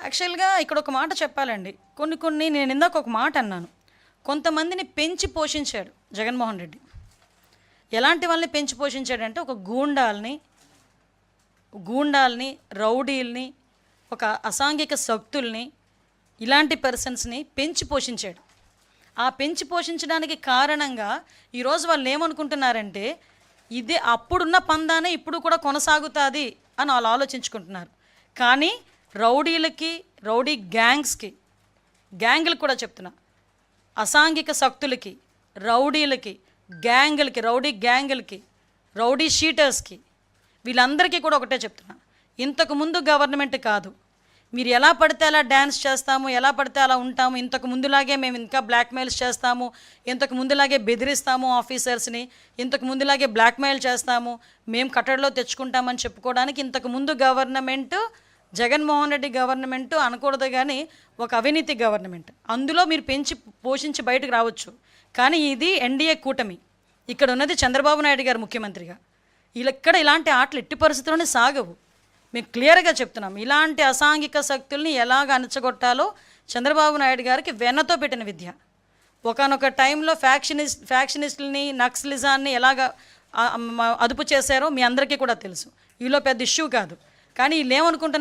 యాక్చువల్గా ఇక్కడ ఒక మాట చెప్పాలండి. కొన్ని నేను ఇందాక ఒక మాట అన్నాను. కొంతమందిని పెంచి పోషించాడు జగన్మోహన్ రెడ్డి. ఎలాంటి వాళ్ళని పెంచి పోషించాడంటే ఒక గూండాల్ని, రౌడీల్ని, ఒక అసాంఘిక శక్తుల్ని, ఇలాంటి పర్సన్స్ని పెంచి పోషించాడు. ఆ పెంచి పోషించడానికి కారణంగా ఈరోజు వాళ్ళు ఏమనుకుంటున్నారంటే ఇదే అప్పుడున్న పందానే ఇప్పుడు కూడా కొనసాగుతుంది అని వాళ్ళు ఆలోచించుకుంటున్నారు. కానీ రౌడీలకి, రౌడీ గ్యాంగులకు కూడా చెప్తున్నా, అసాంఘిక శక్తులకి, రౌడీలకి, రౌడీ గ్యాంగులకి, రౌడీ షీటర్స్కి, వీళ్ళందరికీ కూడా ఒకటే చెప్తున్నా, ఇంతకుముందు గవర్నమెంట్ కాదు, మీరు ఎలా పడితే అలా డ్యాన్స్ చేస్తాము, ఎలా పడితే అలా ఉంటాము, ఇంతకు ముందులాగే మేము ఇంకా బ్లాక్మెయిల్స్ చేస్తాము, ఇంతకు ముందులాగే బెదిరిస్తాము ఆఫీసర్స్ని, ఇంతకు ముందులాగే బ్లాక్మెయిల్ చేస్తాము, మేము కట్టడిలో తెచ్చుకుంటామని చెప్పుకోవడానికి ఇంతకు ముందు గవర్నమెంట్, జగన్మోహన్ రెడ్డి గవర్నమెంట్ అనకూడదు, కానీ ఒక అవినీతి గవర్నమెంట్. అందులో మీరు పెంచి పోషించి బయటకు రావచ్చు. కానీ ఇది ఎన్డీఏ కూటమి, ఇక్కడ ఉన్నది చంద్రబాబు నాయుడు గారు ముఖ్యమంత్రిగా. ఇక్కడ ఇలాంటి ఆటలు ఎట్టి పరిస్థితుల్లోనే సాగవు. మేము క్లియర్గా చెప్తున్నాం, ఇలాంటి అసాంఘిక శక్తుల్ని ఎలాగ అణచగొట్టాలో చంద్రబాబు నాయుడు గారికి వెన్నతో పెట్టిన విద్య. ఒకనొక టైంలో ఫ్యాక్షనిస్టులని, నక్సలిజాన్ని ఎలాగ అదుపు చేశారో మీ అందరికీ కూడా తెలుసు. ఈలో పెద్ద ఇష్యూ కాదు. కానీ వీళ్ళు ఏమనుకుంటున్నారు,